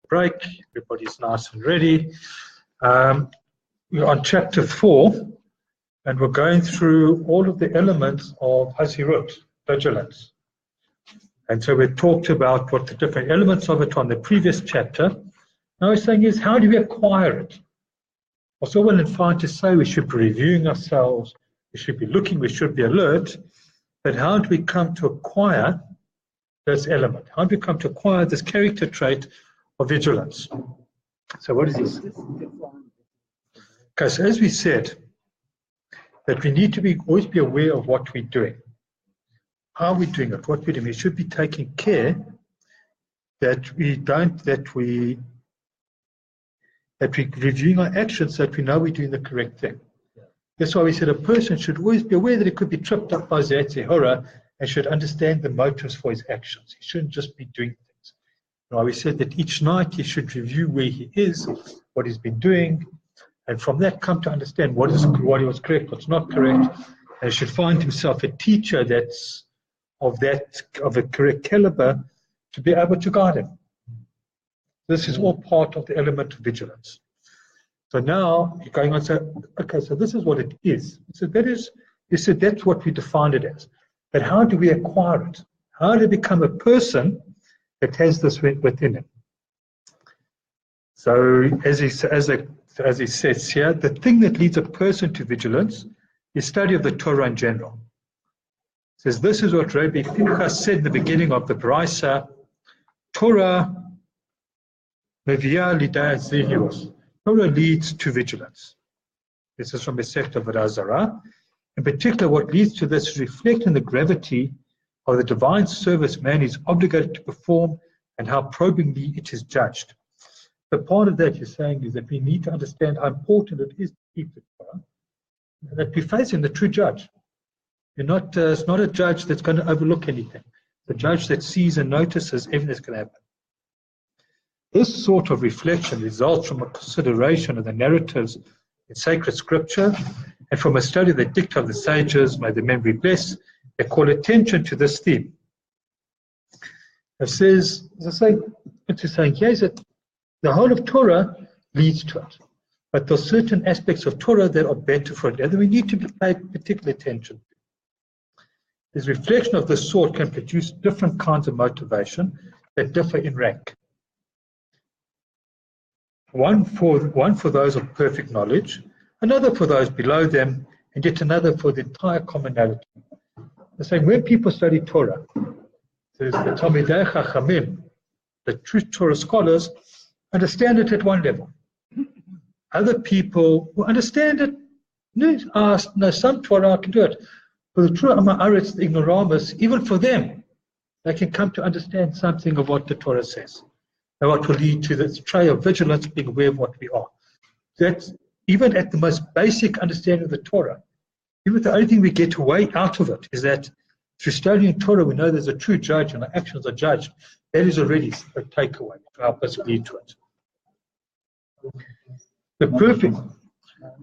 break. Everybody's nice and ready. We're on chapter 4, and we're going through all of the elements of Hazirut, vigilance. And so we talked about what the different elements of it on the previous chapter. Now we're saying is, how do we acquire it? It's all well and fine to say we should be reviewing ourselves, we should be looking, we should be alert, but how do we come to acquire this element? How do we come to acquire this character trait of vigilance? So what is this? Okay, so as we said, that we need to always be aware of what we're doing. How are we doing it? What we're doing? We should be taking care that we're reviewing our actions so that we know we're doing the correct thing. That's why we said a person should always be aware that he could be tripped up by Zehora and should understand the motives for his actions. He shouldn't just be doing things. Now we said that each night he should review where he is, what he's been doing, and from that come to understand what was correct, what's not correct, and he should find himself a teacher that's of a correct caliber to be able to guide him. This is all part of the element of vigilance. So now you're going on to say, okay, so this is what it is. So you said that's what we defined it as. But how do we acquire it? How do we become a person that has this within him? So as he says here, the thing that leads a person to vigilance is study of the Torah in general. It says this is what Rabbi Pinchas said in the beginning of the Brisa, Torah Meviah Lidai Zehirus. Torah leads to vigilance. This is from the sect of Razara. In particular, what leads to this is reflecting the gravity of the divine service man is obligated to perform and how probingly it is judged. The part of that you're saying is that we need to understand how important it is to keep the Torah, and that we're facing the true judge. It's not a judge that's going to overlook anything. It's a judge that sees and notices everything that's going to happen. This sort of reflection results from a consideration of the narratives in sacred scripture and from a study of the dicta of the sages, may the memory bless, that call attention to this theme. It says, as I say, it's saying here is that the whole of Torah leads to it. But there are certain aspects of Torah that are better for it, and we need to pay particular attention. This reflection of this sort can produce different kinds of motivation that differ in rank. One for those of perfect knowledge, another for those below them, and yet another for the entire commonality. They're saying when people study Torah, there's the Talmidei Chachamim, the true Torah scholars, understand it at one level. Other people who understand it, no, some Torah can do it. For the true Amaretz, the ignoramus, even for them, they can come to understand something of what the Torah says. And what will lead to this tray of vigilance, being aware of what we are. That's even at the most basic understanding of the Torah. Even the only thing we get away out of it is that through studying Torah, we know there's a true judge and our actions are judged. That is already a takeaway to help us lead to it.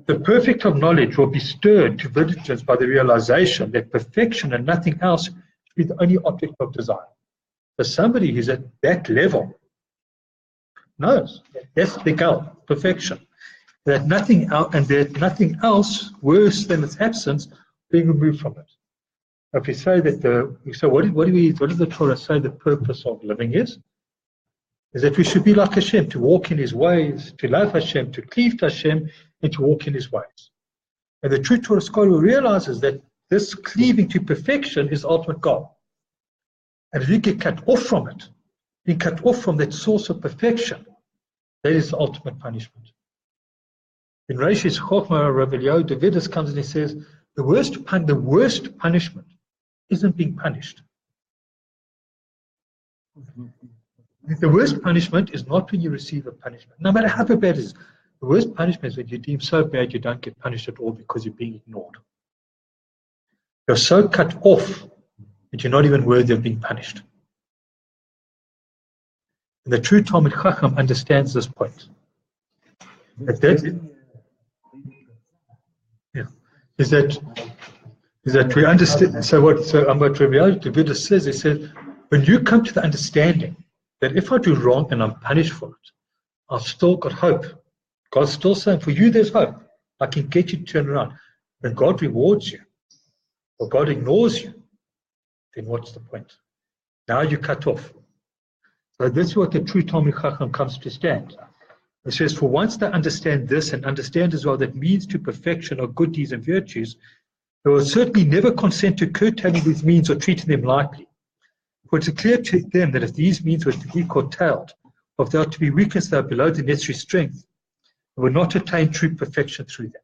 The perfect of knowledge will be stirred to vigilance by the realization that perfection and nothing else should be the only object of desire. For somebody who's at that level, knows that's the goal, perfection. That nothing else, and that nothing else worse than its absence being removed from it. If we say that what does the Torah say the purpose of living is? Is that we should be like Hashem, to walk in His ways, to love Hashem, to cleave to Hashem, and to walk in His ways. And the true Torah scholar realizes that this cleaving to perfection is the ultimate goal. And if you get cut off from it, being cut off from that source of perfection, that is the ultimate punishment. In Reishis Chochmah, Rav Eliyahu Davidus comes and he says, the worst punishment isn't being punished. The worst punishment is not when you receive a punishment, no matter how bad it is. The worst punishment is when you deem so bad you don't get punished at all because you're being ignored. You're so cut off that you're not even worthy of being punished. And the true Talmid Chacham understands this point. Is that we understand. So what Rabbi Davidus says, he says, when you come to the understanding that if I do wrong and I'm punished for it, I've still got hope. God's still saying, for you there's hope. I can get you to turn around. When God rewards you, or God ignores you, then what's the point? Now you're cut off. So this is what the true Talmid Chacham comes to stand. It says, for once they understand this and understand as well that means to perfection are good deeds and virtues, they will certainly never consent to curtailing these means or treating them lightly. For it's clear to them that if these means were to be curtailed, or if they are to be weakened so they are below the necessary strength, they will not attain true perfection through them.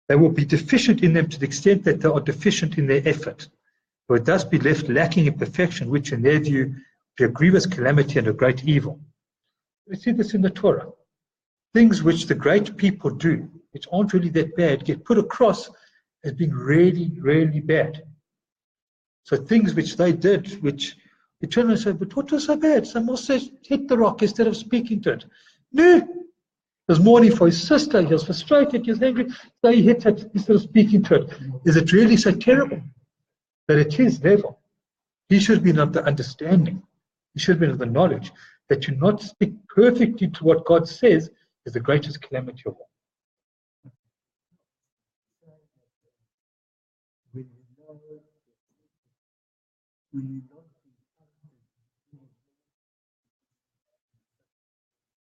They will be deficient in them to the extent that they are deficient in their effort. They will thus be left lacking in perfection, which in their view be a grievous calamity and a great evil. We see this in the Torah. Things which the great people do, which aren't really that bad, get put across as being really, really bad. So things which they did, which we turn and say, but what was so bad? Someone says, hit the rock instead of speaking to it. No. He was mourning for his sister, he was frustrated, he was angry, so he hit it instead of speaking to it. Is it really so terrible that at his level, he should have been of the understanding, he should have been of the knowledge that to not stick perfectly to what God says is the greatest calamity of all.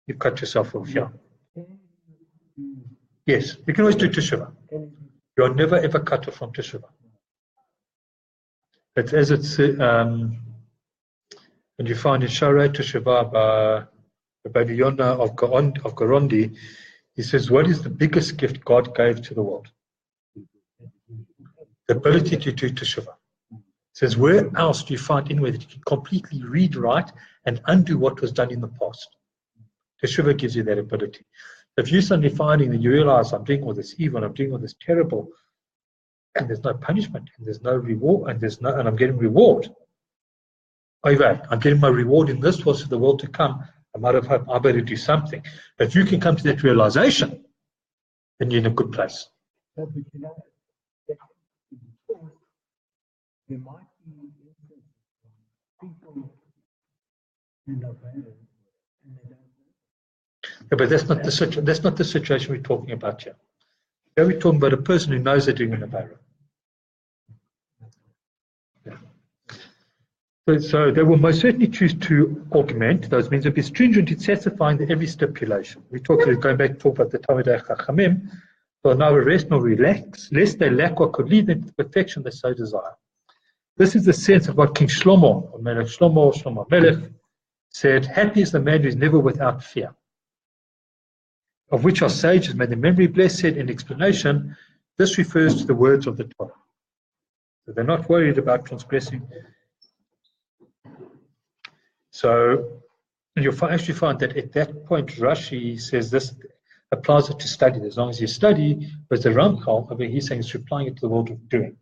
You cut yourself off, yeah. Yes, you can always do Teshuvah. You are never ever cut off from Teshuvah. But as it's, and you find in Shiur Teshuvah by Rabbi Yonah of Garondi, he says, what is the biggest gift God gave to the world? The ability to do Teshuvah. He says, where else do you find anywhere that you can completely read right and undo what was done in the past? Teshuvah gives you that ability. If you're suddenly finding that you realize I'm doing all this evil, I'm doing all this terrible, and there's no punishment, and there's no reward, and I'm getting reward. Okay, I'm getting my reward in this world for the world to come. I'm out of hope. I better do something. If you can come to that realization, then you're in a good place. There might be people in the family and they don't know. Yeah, but that's not the situation we're talking about here. Here we're talking about a person who knows they're doing an Avera. Yeah. So they will most certainly choose to augment those means and be stringent in satisfying every stipulation. We're going back to talk about the Talmidei Chachamim. They'll neither rest nor relax, lest they lack what could lead them to the perfection they so desire. This is the sense of what King Shlomo, or Melech Shlomo Melech, said, happy is the man who is never without fear. Of which our sages, may their memory blessed, said in explanation, this refers to the words of the Torah. So they're not worried about transgressing. So you'll actually find that at that point, Rashi says this applies it to study. As long as you study, but the Ramchal, I mean, he's saying it's replying it to the world of doing.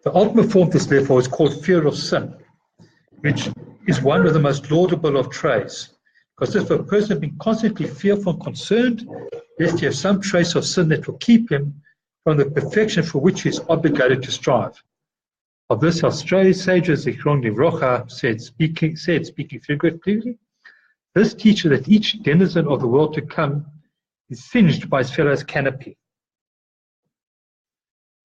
The ultimate form of this, therefore, is called fear of sin, which is one of the most laudable of traits. Because if a person has been constantly fearful and concerned, lest he have some trace of sin that will keep him from the perfection for which he is obligated to strive. Of this, our sages, Zichron Livrocha, said, speaking figuratively, this teaches that each denizen of the world to come is singed by his fellow's canopy.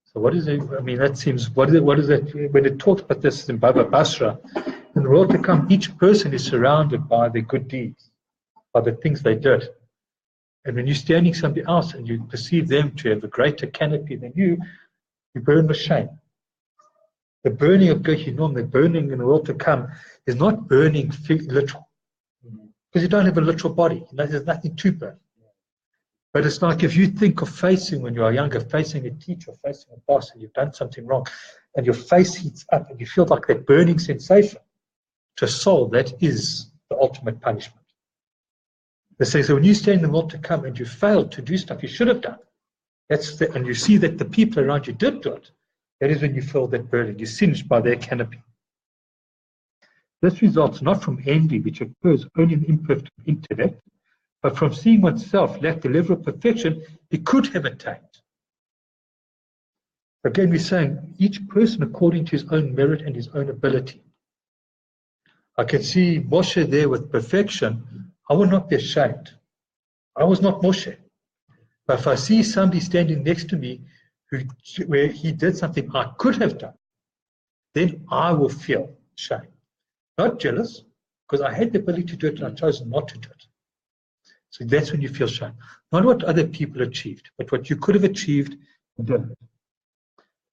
So what is it? I mean, that seems, what is it? When it talks about this in Baba Basra, in the world to come, each person is surrounded by their good deeds, by the things they did. And when you're standing somebody else and you perceive them to have a greater canopy than you burn with shame. The burning of Gehinnom, the burning in the world to come, is not burning literal. Because you don't have a literal body. There's nothing to burn. But it's like if you think of facing, when you are younger, facing a teacher, facing a boss, and you've done something wrong, and your face heats up, and you feel like that burning sensation. To a soul, that is the ultimate punishment. They say, so when you stand in the world to come and you failed to do stuff you should have done, and you see that the people around you did do it, that is when you feel that burning. You're singed by their canopy. This results not from envy, which occurs only in imperfect intellect, but from seeing oneself lack the level of perfection he could have attained. Again, we're saying each person according to his own merit and his own ability. I can see Moshe there with perfection. I will not be ashamed. I was not Moshe. But if I see somebody standing next to me where he did something I could have done, then I will feel shame. Not jealous, because I had the ability to do it and I chose not to do it. So that's when you feel shame. Not what other people achieved, but what you could have achieved and done.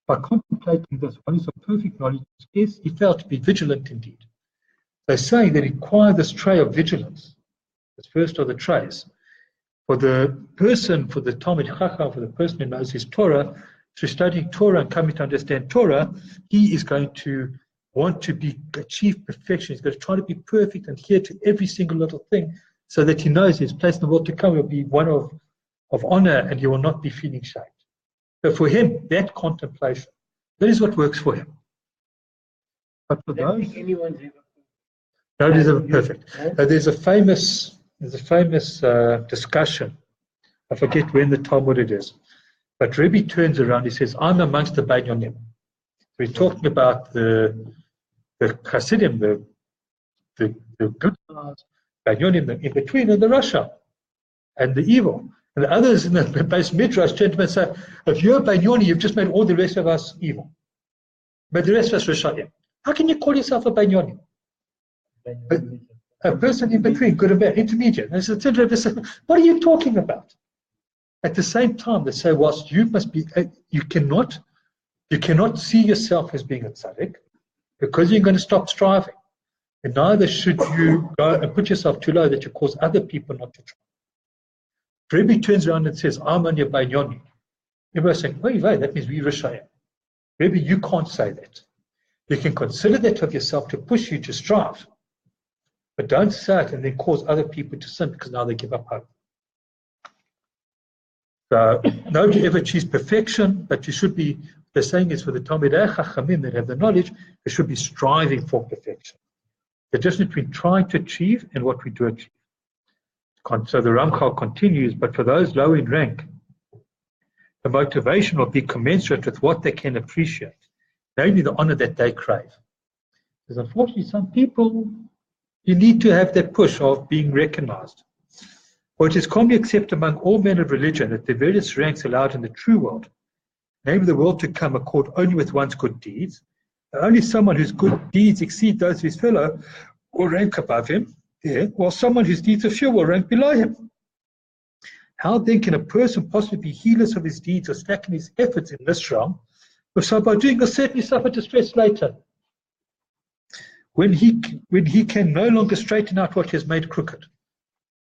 By contemplating this, one is of perfect knowledge, yes, he failed to be vigilant indeed. They say they require this tray of vigilance, this first of the trays. For the person, for the Talmid Chacham, for the person who knows his Torah, through studying Torah and coming to understand Torah, he is going to want to achieve perfection. He's going to try to be perfect and adhere to every single little thing so that he knows his place in the world to come will be one of honor and he will not be feeling shamed. So for him, that contemplation, that is what works for him. But for those, nobody's ever perfect. There's a famous discussion. I forget when the Talmud it is. But Rebbe turns around, he says, I'm amongst the Banyonim. We're talking about the Hasidim, the good guys, Banyonim, the in between, and the Rasha, and the evil. And the others in the base Midrash gentlemen say, if you're a Banyoni, you've just made all the rest of us evil. But the rest of us Rasha'im. How can you call yourself a Banyoni? A person in between, good and bad, intermediate. And so they say, what are you talking about? At the same time, they say, whilst you must be, you cannot see yourself as being a tzaddik because you're going to stop striving. And neither should you go and put yourself too low that you cause other people not to try. Rebbe turns around and says, I'm on your Banyoni. Everybody's saying, wait, that means we Rishayim. Rebbe, you can't say that. You can consider that of yourself to push you to strive. But don't say it and then cause other people to sin because now they give up hope. So nobody ever achieves perfection, but you should be, the saying is for the Talmidei Chachamim that have the knowledge, they should be striving for perfection. The difference between trying to achieve and what we do achieve. So the Ramchal continues, but for those low in rank, the motivation will be commensurate with what they can appreciate, namely the honor that they crave. Because unfortunately, some people, you need to have that push of being recognized. For it is commonly accepted among all men of religion that the various ranks allowed in the true world, namely the world to come, accord only with one's good deeds. Only someone whose good deeds exceed those of his fellow will rank above him, while someone whose deeds are few will rank below him. How then can a person possibly be heedless of his deeds or slacken his efforts in this realm, if so by doing will certainly suffer distress later, when he can no longer straighten out what he has made crooked?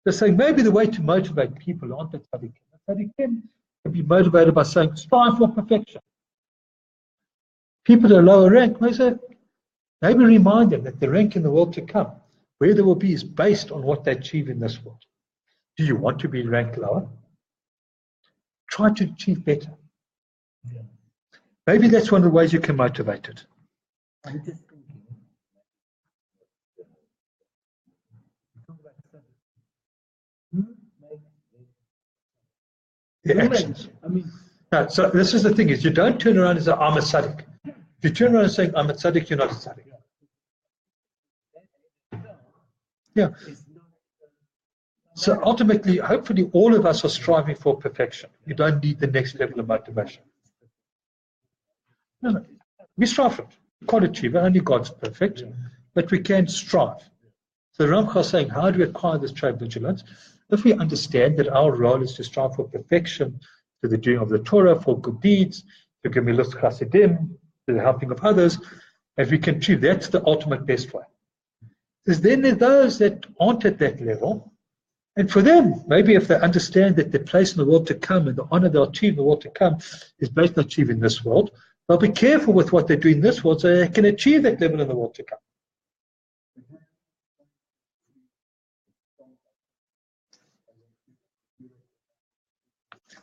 They're saying maybe the way to motivate people aren't the tzaddikim. The tzaddikim can be motivated by saying, strive for perfection. People at a lower rank, maybe remind them that the rank in the world to come, where they will be, is based on what they achieve in this world. Do you want to be ranked lower? Try to achieve better. Yeah. Maybe that's one of the ways you can motivate it. I'm just thinking. The actions. No, so this is the thing, is you don't turn around and say, I'm a tzaddik. If you turn around and say, I'm a tzaddik, you're not a tzaddik. Yeah. So ultimately, hopefully all of us are striving for perfection. You don't need the next level of motivation. No. We strive for it. We can't achieve it, only God's perfect, but we can strive. So the Ramchal is saying, how do we acquire this trait of vigilance? If we understand that our role is to strive for perfection, to the doing of the Torah, for good deeds, to Gemilut Chasidim, to the helping of others, if we can achieve, that's the ultimate best way. Because then there are those that aren't at that level, and for them, maybe if they understand that their place in the world to come and the honor they'll achieve in the world to come is based on achieving this world, they'll be careful with what they do in this world so they can achieve that level in the world to come.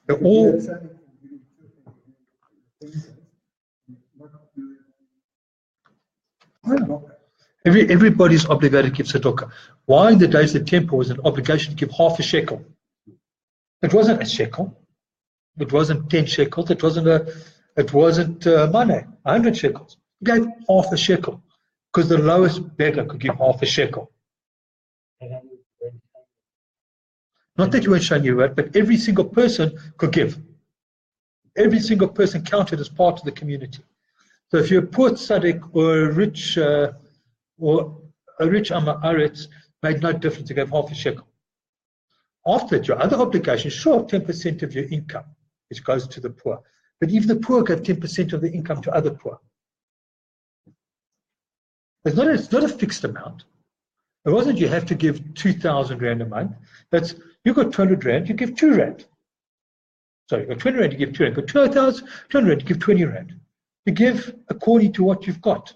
They're all everybody's obligated to give tzedakah. Why in the days of the temple was an obligation to give half a shekel? It wasn't a shekel. It wasn't 10 shekels. It wasn't money, 100 shekels. You gave half a shekel. Because the lowest beggar could give half a shekel. Not that you weren't showing you it, but every single person could give. Every single person counted as part of the community. So if you're a poor tzaddik or a rich Amaretz, made no difference to give half a shekel. After that, your other obligations, sure, 10% of your income, which goes to the poor. But even the poor gave 10% of the income to other poor. It's not a fixed amount. It wasn't you have to give 2,000 rand a month. That's you got 200 rand, you give 2 rand. So you got 20 rand, you give 2 rand. You got 2,000, 200 rand, you give 20 rand. You give according to what you've got.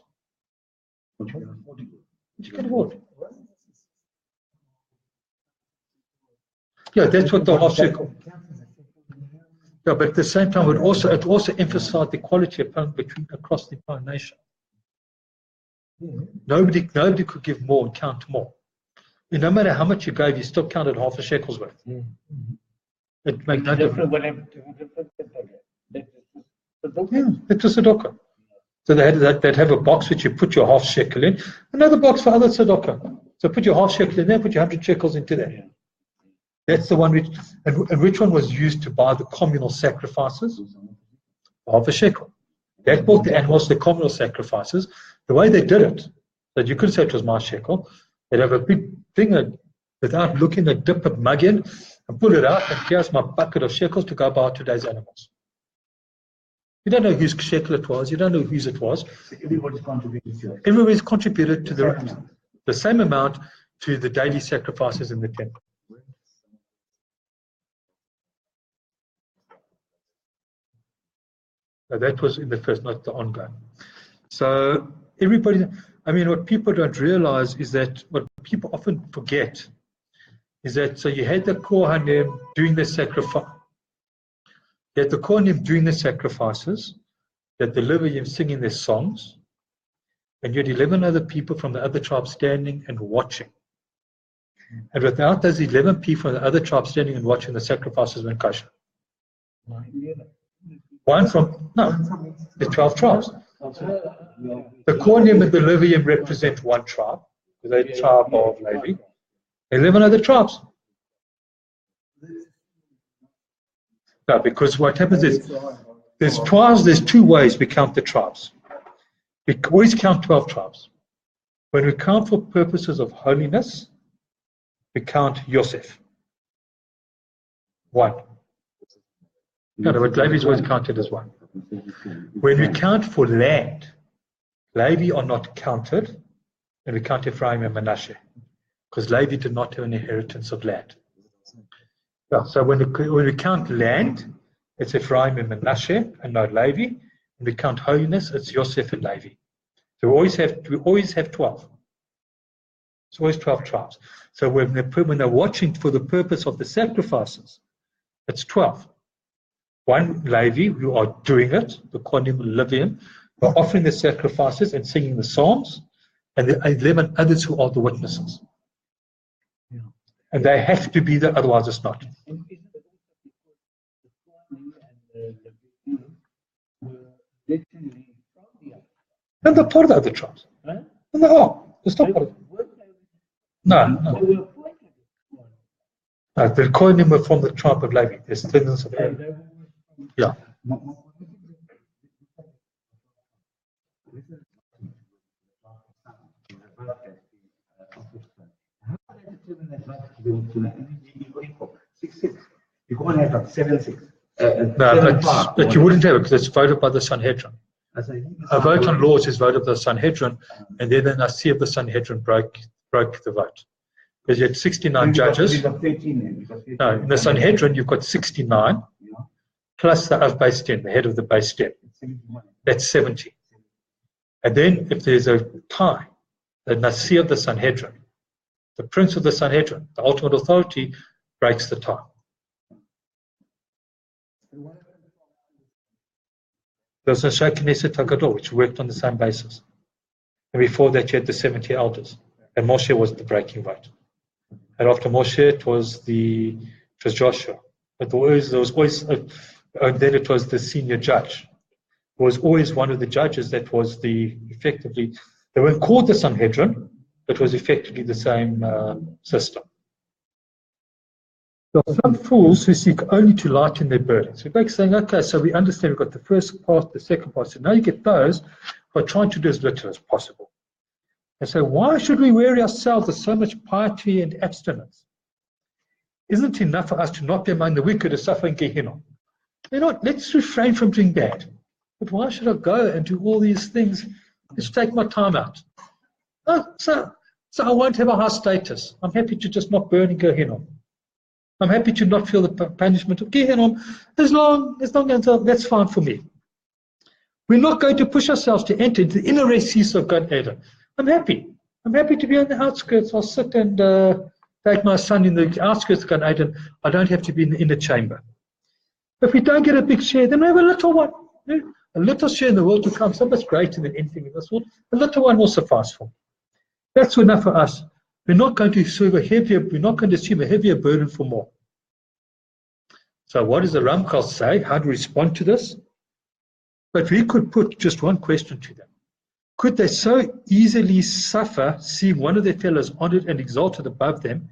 What you can afford. Yeah, that's what the half shekel. Yeah, but at the same time, it also emphasized the equality across the entire nation. Nobody could give more and count more. And no matter how much you gave, you still counted half a shekel's worth. It made no difference. Yeah, it was tzedakah. So they'd have a box which you put your half shekel in, another box for other tzedakah. So put your half shekel in there, put your 100 shekels into there. That's the one which one was used to buy the communal sacrifices? Half a shekel. That bought the animals, the communal sacrifices. The way they did it, that you couldn't say it was my shekel, they'd have a big thing without looking, they'd dip a mug in and pull it out, and here's my bucket of shekels to go buy today's animals. You don't know whose shekel it was, you don't know whose it was. Everybody's contributed to it. Everybody's contributed to the same amount to the daily sacrifices in the temple. So that was in the first, not the ongoing. So everybody, what people don't realize is that what people often forget is that, so you had the Kohanim doing the sacrifice. You had the Kohanim doing the sacrifices, you had the Leviim singing their songs, and you had 11 other people from the other tribes standing and watching. And without those 11 people from the other tribes standing and watching, the sacrifices weren't kosher. The 12 tribes. The Kohanim and the Leviim represent one tribe, the tribe of Levi. 11 other tribes. No, because what happens is, there's two ways we count the tribes. We always count 12 tribes. When we count for purposes of holiness, we count Yosef. 1. No, but Levi is always counted as 1. When we count for land, Levi are not counted, and we count Ephraim and Manasseh, because Levi did not have an inheritance of land. Yeah, so when we count land, it's Ephraim and Manasseh, and not Levi. When we count holiness, it's Yosef and Levi. So we always have 12. It's always 12 tribes. So when they're watching for the purpose of the sacrifices, it's 12. 1 Levi, who are doing it, the Kohanim Leviim, who are offering the sacrifices and singing the psalms, and the 11 others who are the witnesses. Yeah. And they have to be there, otherwise it's not. And they're part of the other tribes. Right? And they are. They're still part of it. No. The Kohanim were from the tribe of Levi. There's descendants of Levi. Yeah. You can't have 7-6. No, but you wouldn't have it because it's voted by the Sanhedrin. A vote on laws is voted by the Sanhedrin, and then the Nasi of the Sanhedrin broke the vote. Because you had 69 judges. No, in the Sanhedrin you've got 69, plus the of base 10, the head of the base 10. That's 70. And then if there's a tie, the Nasi of the Sanhedrin, the prince of the Sanhedrin, the ultimate authority, breaks the tie. There's a Shah Knesset HaGadol, which worked on the same basis. And before that, you had the 70 elders. And Moshe was the breaking vote. And after Moshe, it was Joshua. But there was always, and then it was the senior judge. There was always one of the judges that was effectively They weren't called the Sanhedrin, but it was effectively the same system. There are some fools who seek only to lighten their burdens. We're like saying, okay, so we understand we've got the first part, the second part. So now you get those who are trying to do as little as possible. And so why should we weary ourselves with so much piety and abstinence? Isn't it enough for us to not be among the wicked or suffer in Gehenna? You know what, let's refrain from doing bad. But why should I go and do all these things? Let's take my time out. Oh, so I won't have a high status. I'm happy to just not burn in Gehenna. I'm happy to not feel the punishment of Gehenna as long as that's fine for me. We're not going to push ourselves to enter into the inner recesses of Gan Eden. I'm happy. I'm happy to be on the outskirts. I'll sit and take my son in the outskirts of Gan Eden. I don't have to be in the inner chamber. If we don't get a big share, then we have a little one. A little share in the world to come, so much greater than anything in this world. A little one will suffice for me. That's enough for us. We're not going to assume a heavier burden for more. So what does the Ramchal say? How do we respond to this? But we could put just one question to them. Could they so easily suffer seeing one of their fellows honored and exalted above them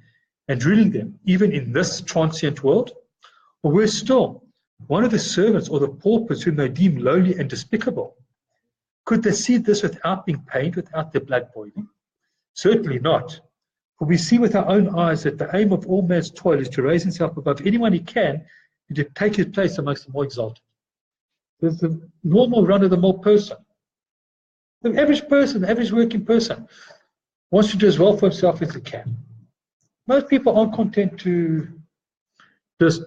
and ruling them, even in this transient world? Or worse still, one of the servants or the paupers whom they deem lowly and despicable? Could they see this without being pained, without their blood boiling? Certainly not. For we see with our own eyes that the aim of all man's toil is to raise himself above anyone he can and to take his place amongst the more exalted. There's the normal run-of-the-mill person. The average person, the average working person, wants to do as well for himself as he can. Most people aren't content to just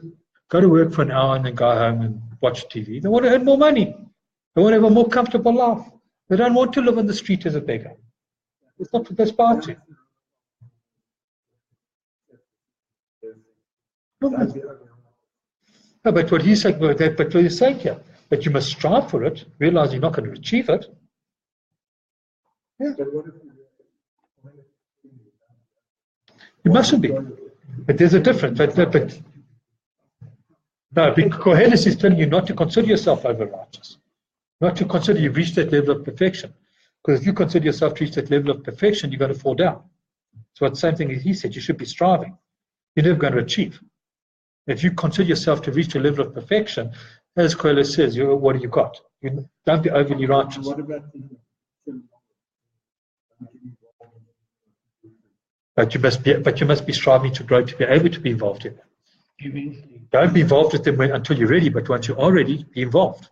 go to work for an hour and then go home and watch TV. They want to earn more money. They want to have a more comfortable life. They don't want to live on the street as a beggar. It's not what they aspire to. No, but what he's saying, but what he's saying here, that you must strive for it, realize you're not going to achieve it. Yeah. You mustn't be. But there's a difference. No, Koheles is telling you not to consider yourself over righteous. Not to consider you've reached that level of perfection. Because if you consider yourself to reach that level of perfection, you're going to fall down. So it's the same thing as he said, you should be striving. You're never going to achieve. If you consider yourself to reach a level of perfection, as Koheles says, what do you got? You don't be overly righteous. What about But you must be striving to grow to be able to be involved in them. Don't be involved with them until you're ready, but once you are ready, be involved.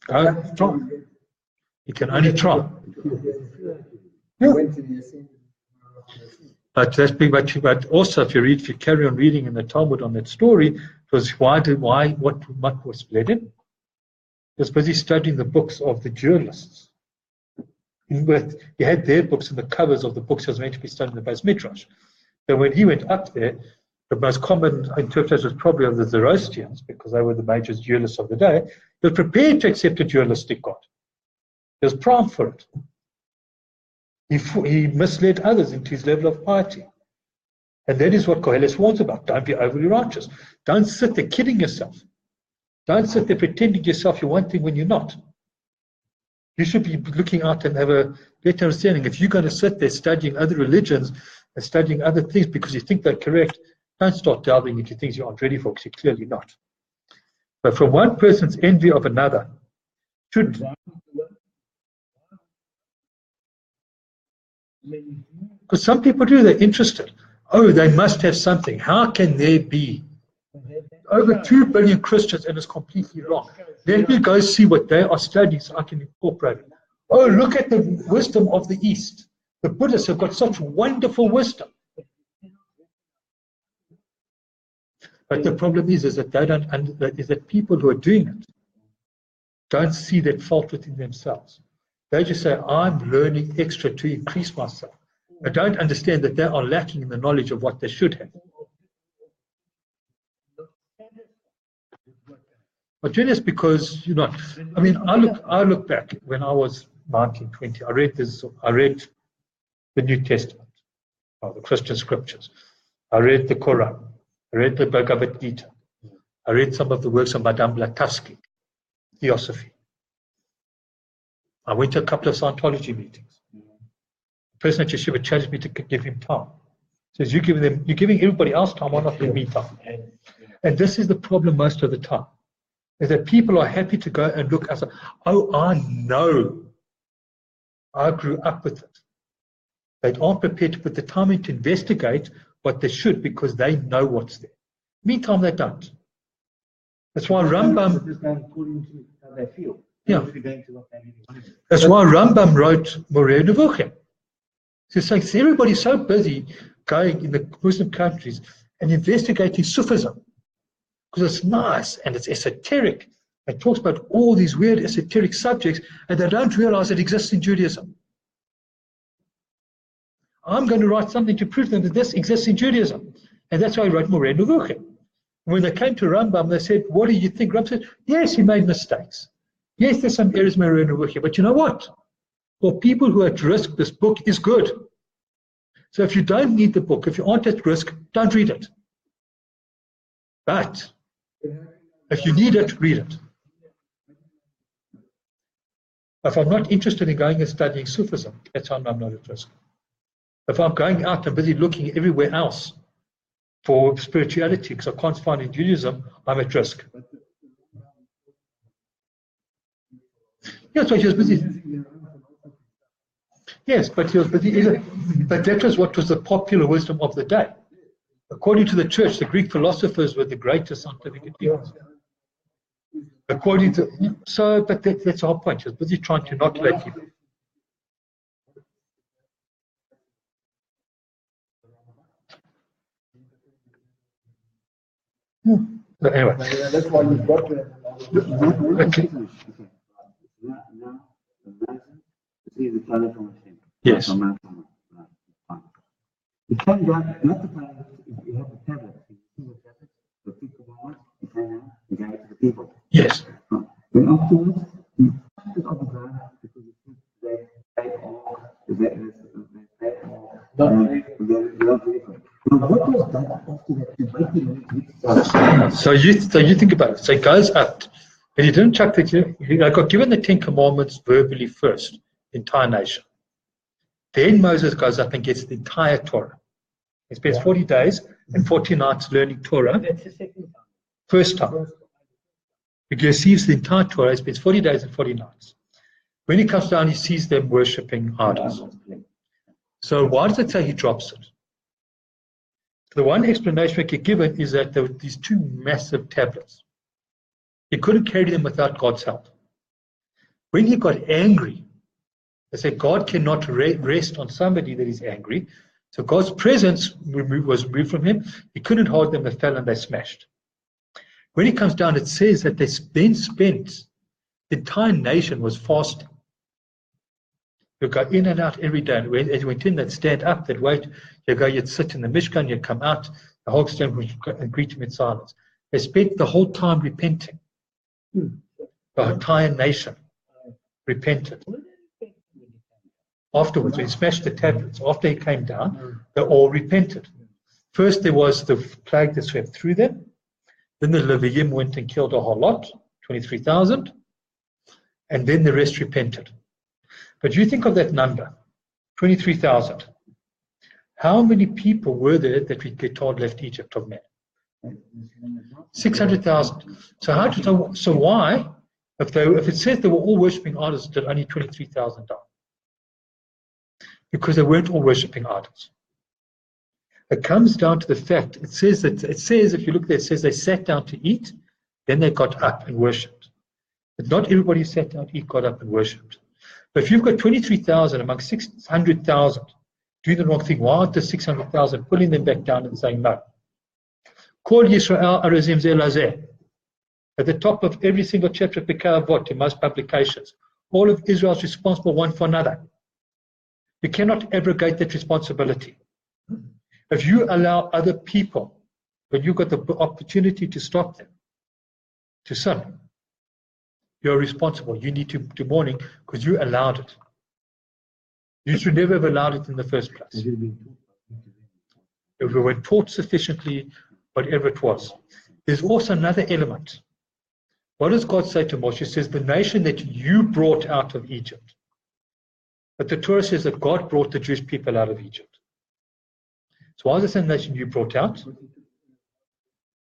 Go try. You can only try. Yeah. But that's big. But also, if you carry on reading in the Talmud on that story, it was what was led in? He was busy studying the books of the dualists. He had their books and the covers of the books he was meant to be studying the Beis Midrash. So when he went up there, the most common interpretation was probably of the Zoroastrians, because they were the major dualists of the day. He was prepared to accept a dualistic God. He was primed for it. He misled others into his level of piety. And that is what Koheles warns about. Don't be overly righteous. Don't sit there kidding yourself. Don't sit there pretending to yourself you're one thing when you're not. You should be looking out and have a better understanding. If you're going to sit there studying other religions and studying other things because you think they're correct, don't start delving into things you aren't ready for, because you're clearly not. But from one person's envy of another should... Because some people do, they're interested. Oh, they must have something. How can there be over 2 billion Christians and it's completely wrong? Let me go see what they are studying so I can incorporate it. Oh, look at the wisdom of the East. The Buddhists have got such wonderful wisdom. But the problem is that they don't. Is that people who are doing it don't see that fault within themselves. They just say, "I'm learning extra to increase myself." They don't understand that they are lacking in the knowledge of what they should have. But genius, because I mean, I look back when I was 19, 20. I read the New Testament, or the Christian scriptures. I read the Quran. I read the Bhagavad Gita. I read some of the works of Madame Blavatsky, Theosophy. I went to a couple of Scientology meetings. The person at Yeshiva challenged me to give him time. Says, you're giving everybody else time, why not give me time? And this is the problem most of the time, is that people are happy to go and look outside. Oh, I know. I grew up with it. They aren't prepared to put the time in to investigate what they should because they know what's there. Meantime, they don't. That's why Rambam. Yeah. That's why Rambam wrote Moreh Nevuchim. He's saying everybody's so busy going in the Muslim countries and investigating Sufism because it's nice and it's esoteric. It talks about all these weird esoteric subjects and they don't realize it exists in Judaism. I'm going to write something to prove to them that this exists in Judaism. And that's why I wrote Moreh Nevuchim. When they came to Rambam, they said, what do you think? Rambam said, yes, he made mistakes. Yes, there's some errors in Moreh Nevuchim. But you know what? For people who are at risk, this book is good. So if you don't need the book, if you aren't at risk, don't read it. But if you need it, read it. If I'm not interested in going and studying Sufism, that's how I'm not at risk. If I'm going out and busy looking everywhere else for spirituality because I can't find in Judaism, I'm at risk. Yes, but he was busy. Yes, but he was busy. But that was what was the popular wisdom of the day. According to the church, the Greek philosophers were the greatest scientific people. According to but that's the whole point. He was busy trying to inoculate people. So anyway. That's why you've got the. Okay. Yes. You can go, not the time if you have the tablet, you see the tablet, the people moment, you turn out, you give it to the people. Yes. Then afterwards, you put it on the ground because you think they all, what was done after that? So you think about it. So it goes up, and he didn't chuck I got given the 10 Commandments verbally first, the entire nation. Then Moses goes up and gets the entire Torah. He spends 40 days and 40 nights learning Torah. That's the second time. First time. He receives the entire Torah. He spends 40 days and 40 nights. When he comes down, he sees them worshipping idols. So why does it say he drops it? The one explanation we get given is that there were these two massive tablets. He couldn't carry them without God's help. When he got angry, they said God cannot rest on somebody that is angry. So God's presence was removed from him. He couldn't hold them. They fell and they smashed. When he comes down, it says that they then spent, the entire nation was fasting. You go in and out every day. And when they went in, they'd stand up, they'd wait. You go, you'd sit in the Mishkan, you'd come out, the whole stand would greet him in silence. They spent the whole time repenting. The entire nation repented. Afterwards, when he smashed the tablets, after he came down, they all repented. First, there was the plague that swept through them. Then the Leviim went and killed a whole lot, 23,000. And then the rest repented. But you think of that number, 23,000. How many people were there that we get told left Egypt of men? 600,000. So why, if it says they were all worshipping idols, did only 23,000 die? Because they weren't all worshipping idols. It comes down to the fact, it says, if you look there, it says they sat down to eat, then they got up and worshipped. But not everybody who sat down to eat got up and worshipped. But if you've got 23,000 among 600,000 doing the wrong thing, why aren't the 600,000 pulling them back down and saying no? Kol Yisrael Arazim Zeh Lazeh. At the top of every single chapter of Pirkei Avot in most publications, all of Israel is responsible one for another. You cannot abrogate that responsibility. If you allow other people, when you've got the opportunity to stop them, to sin, you're responsible. You need to do mourning because you allowed it. You should never have allowed it in the first place. If we were taught sufficiently, whatever it was. There's also another element. What does God say to Moshe? He says, the nation that you brought out of Egypt, But the Torah says that God brought the Jewish people out of Egypt. So why is the same nation you brought out?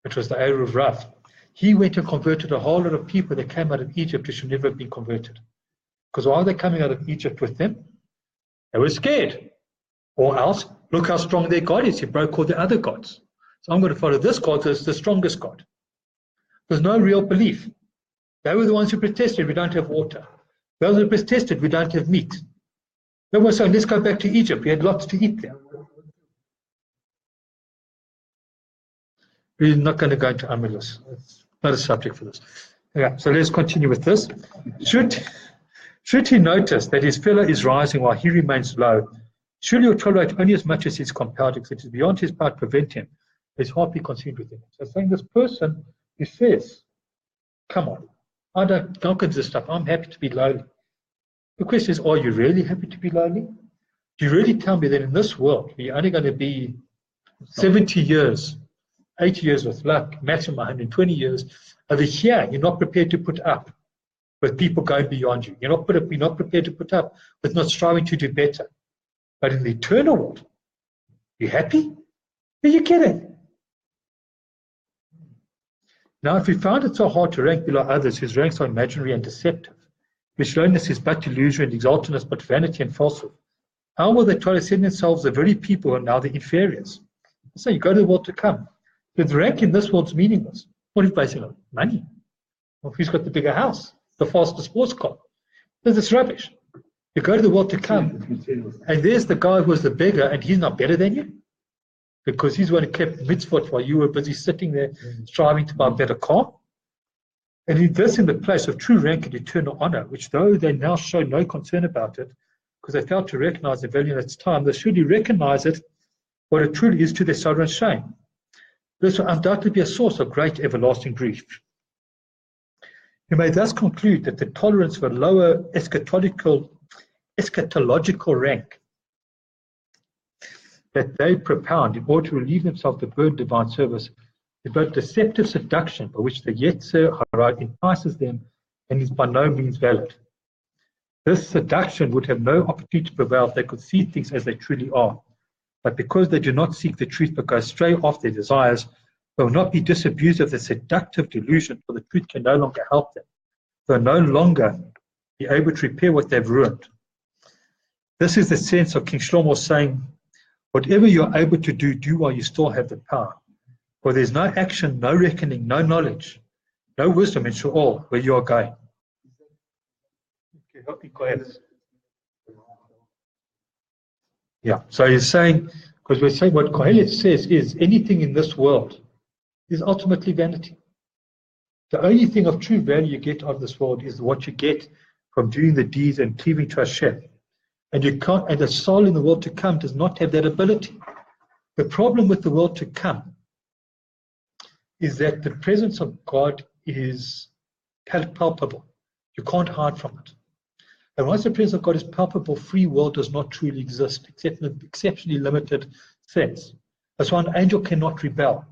It was the Heir of Rav. He went and converted a whole lot of people that came out of Egypt who should never have been converted. Because why are they coming out of Egypt with them? They were scared. Or else, look how strong their God is. He broke all the other gods. So I'm going to follow this God as the strongest God. There's no real belief. They were the ones who protested, we don't have water. Those who protested, we don't have meat. They were saying, let's go back to Egypt. We had lots to eat there. We're not going to go into Amalus. It's not a subject for this. Okay, so let's continue with this. Should he notice that his fellow is rising while he remains low, surely he'll tolerate only as much as he's compelled, because it is beyond his power to prevent him. His heart be consumed with him. So saying this person who says, come on, I don't look at this stuff. I'm happy to be lowly. The question is, are you really happy to be lowly? Do you really tell me that in this world, you're only going to be 70 years, 80 years with luck, maximum 120 years, over here, you're not prepared to put up with people going beyond you. You're not prepared to put up with not striving to do better. But in the eternal world, you happy? Are you kidding? Now, if we found it so hard to rank below others whose ranks are imaginary and deceptive, which lowness is but illusion and exaltedness but vanity and falsehood, how will they try to send themselves the very people who are now the inferiors? So you go to the world to come. But the rank in this world's meaningless. What are you basing on? Money. Well, who's got the bigger house? The faster sports car? This is rubbish. You go to the world to come, and there's the guy who was the beggar, and he's not better than you because he's the one who kept mitzvot while you were busy sitting there striving to buy a better car. And in the place of true rank and eternal honor, which though they now show no concern about it, because they failed to recognize the value in its time, they surely recognize it, what it truly is, to their sorrow and shame. This will undoubtedly be a source of great everlasting grief. You may thus conclude that the tolerance of a lower eschatological rank that they propound in order to relieve themselves of the burden of divine service is both deceptive seduction by which the Yetzer Hara entices them and is by no means valid. This seduction would have no opportunity to prevail if they could see things as they truly are. But because they do not seek the truth but go astray off their desires, they will not be disabused of the seductive delusion, for the truth can no longer help them. They will no longer be able to repair what they've ruined. This is the sense of King Shlomo saying, whatever you're able to do, do while you still have the power. For there's no action, no reckoning, no knowledge, no wisdom in Sheol where you are going. Okay, help me go ahead. Yeah, so he's saying, because we're saying what Kohelet says is anything in this world is ultimately vanity. The only thing of true value you get out of this world is what you get from doing the deeds and cleaving to Hashem. And you can't, and the soul in the world to come does not have that ability. The problem with the world to come is that the presence of God is palpable. You can't hide from it. And once the presence of God is palpable, free will does not truly exist, except in an exceptionally limited sense. That's why an angel cannot rebel.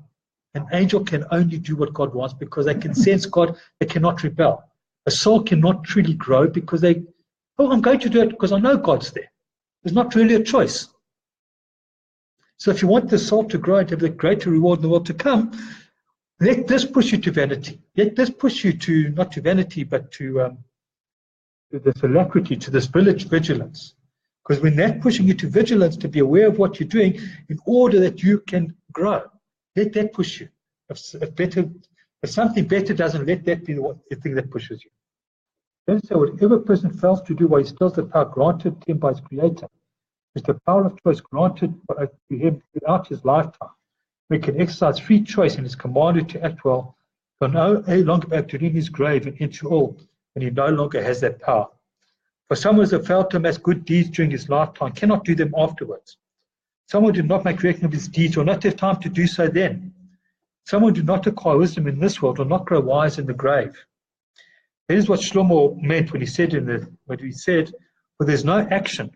An angel can only do what God wants because they can sense God, they cannot rebel. A soul cannot truly grow because I'm going to do it because I know God's there. There's not really a choice. So if you want the soul to grow and have the greater reward in the world to come, let this push you to vanity. Let this push you to, not to vanity, but to this alacrity, to this vigilance. Because when that's pushing you to vigilance, to be aware of what you're doing in order that you can grow, let that push you. If something better doesn't, let that be the thing that pushes you. Then say, whatever person fails to do while he still has the power granted to him by his Creator, is the power of choice granted to him throughout his lifetime. We can exercise free choice and is commanded to act well, so no longer be able to leave his grave and enter all when he no longer has that power. For someone who has failed to amass good deeds during his lifetime cannot do them afterwards. Someone who did not make record of his deeds will not have time to do so then. Someone who did not acquire wisdom in this world will not grow wise in the grave. That is what Shlomo meant when he said, for there's no action,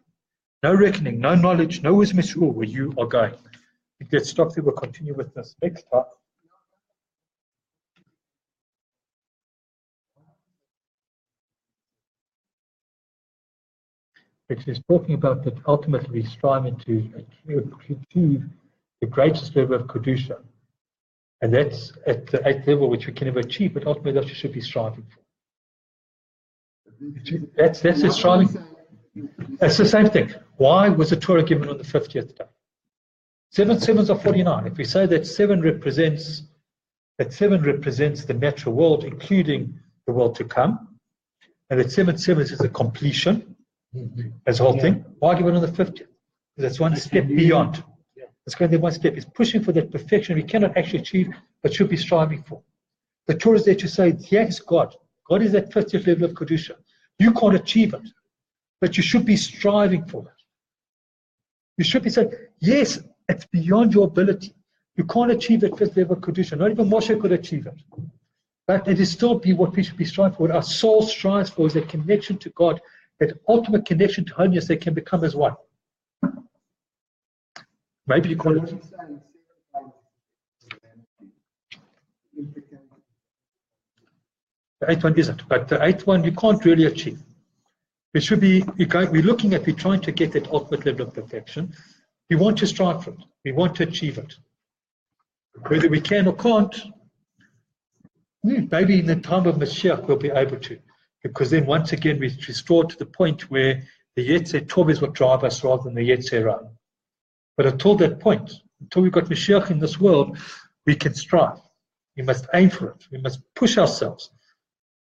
no reckoning, no knowledge, no wisdom in Sheol where you are going. Let's stop there. We'll continue with this next time. which is talking about that ultimately striving to achieve the greatest level of Kedusha. And that's at the 8th level, which we can never achieve, but ultimately that's what you should be striving for. That's the striving. It's the same thing. Why was the Torah given on the 50th day? 7 sevens are 49. If we say that 7 represents the natural world, including the world to come, and that 7 sevens is a completion, as a whole thing, why give it on the 50th? Because that's one step beyond. It's going to be one step. It's pushing for that perfection we cannot actually achieve, but should be striving for. The Torah is there to say, yes, God. God is that 50th level of Kedusha. You can't achieve it, but you should be striving for it. You should be saying, yes, it's beyond your ability. You can't achieve that 50th level of Kedusha. Not even Moshe could achieve it. But it is still be what we should be striving for. What our soul strives for is a connection to God, that ultimate connection to holiness they can become as one. Maybe you call it. The 8th one isn't, but the 8th one you can't really achieve. It should be, we're looking at, we're trying to get that ultimate level of perfection. We want to strive for it. We want to achieve it. Whether we can or can't, maybe in the time of Mashiach we'll be able to. Because then once again we're restored to the point where the Yetzer Tov is what drives us rather than the Yetzer Ra. But until that point, until we've got Mashiach in this world, we can strive. We must aim for it. We must push ourselves.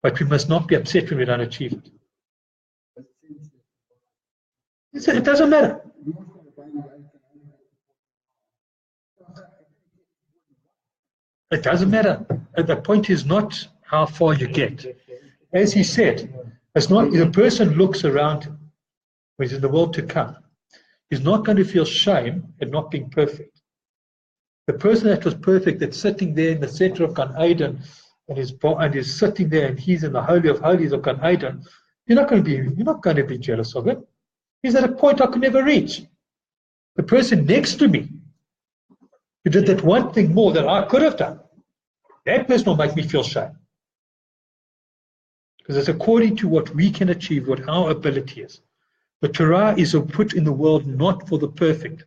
But we must not be upset when we don't achieve it. It doesn't matter. It doesn't matter. The point is not how far you get. As he said, it's not, if a person looks around him, which is in the world to come, he's not going to feel shame at not being perfect. The person that was perfect, that's sitting there in the center of Gan Eden, and is sitting there, and he's in the Holy of Holies of Gan Eden, you're not going to be jealous of it. He's at a point I could never reach. The person next to me, who did that one thing more than I could have done, that person will make me feel shame. Because it's according to what we can achieve, what our ability is. The Torah is put in the world not for the perfect.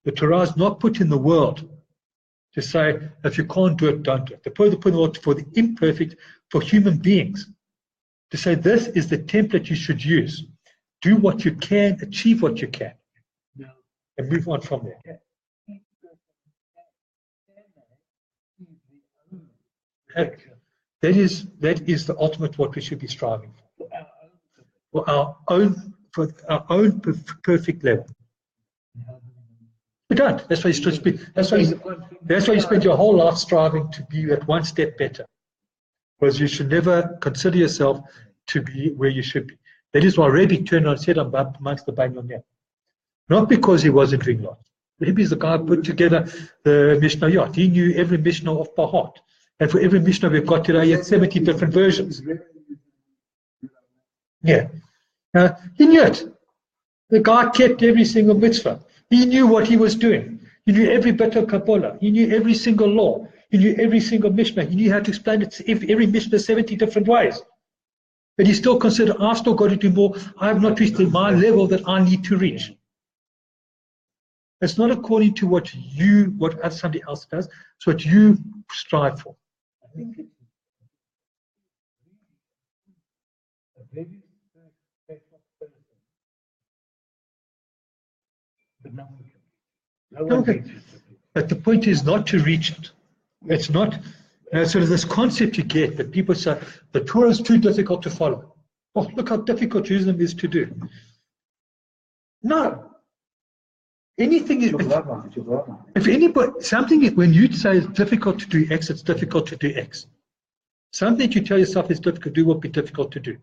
The Torah is not put in the world to say, if you can't do it, don't do it. The Torah is put in the world for the imperfect, for human beings. To say, this is the template you should use. Do what you can, achieve what you can. And move on from there. That is the ultimate what we should be striving for our own perfect level. We don't. That's why you spend your whole life striving to be that one step better. Because you should never consider yourself to be where you should be. That is why Rebbe turned around and said, I'm amongst the Banyan. Not because he wasn't doing lots. Rebbe is the guy who put together the Mishnayot. He knew every Mishnah off by heart. And for every Mishnah we've got today, he had 70 different versions. Yeah. He knew it. The guy kept every single mitzvah. He knew what he was doing. He knew every bit of Kabbalah. He knew every single law. He knew every single Mishnah. He knew how to explain it, every Mishnah 70 different ways. But he still considered, I've still got to do more. I have not reached my level that I need to reach. It's not according to what somebody else does. It's what you strive for. I think it's a very special person. But no one reaches it. But the point is not to reach it. It's not sort of this concept you get that people say the Torah is too difficult to follow. Oh, look how difficult Judaism is to do. No. Anything is, if anybody, something, when you say it's difficult to do X, it's difficult to do X. Something that you tell yourself is difficult to do will be difficult to do.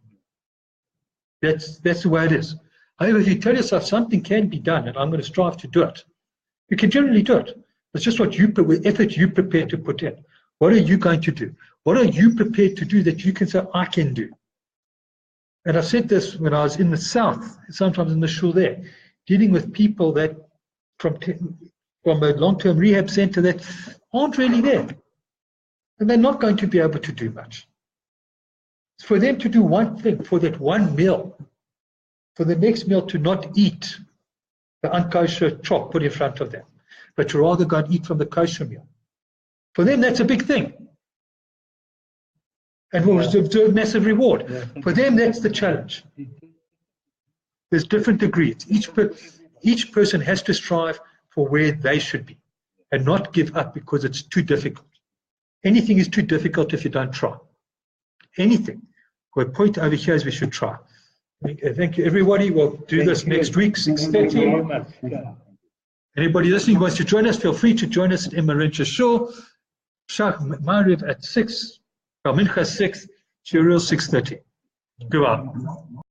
That's the way it is. However, if you tell yourself something can be done and I'm going to strive to do it, you can generally do it. It's just what effort you prepare to put in. What are you going to do? What are you prepared to do that you can say, I can do? And I said this when I was in the South, sometimes in the shul there, dealing with people that from a long-term rehab center that aren't really there. And they're not going to be able to do much. For them to do one thing, for that one meal, for the next meal to not eat the unkosher chop put in front of them, but to rather go and eat from the kosher meal. For them, that's a big thing. And will observe a massive reward. For them, that's the challenge. There's different degrees. Each person has to strive for where they should be and not give up because it's too difficult. Anything is too difficult if you don't try. Anything. The point over here is we should try. Thank you, everybody. We'll do this next week, 6:30. Anybody listening who wants to join us, feel free to join us at Emmarentia Shul. Shach Ma'ariv at 6, Mincha 6, Shiur 6:30. Goodbye.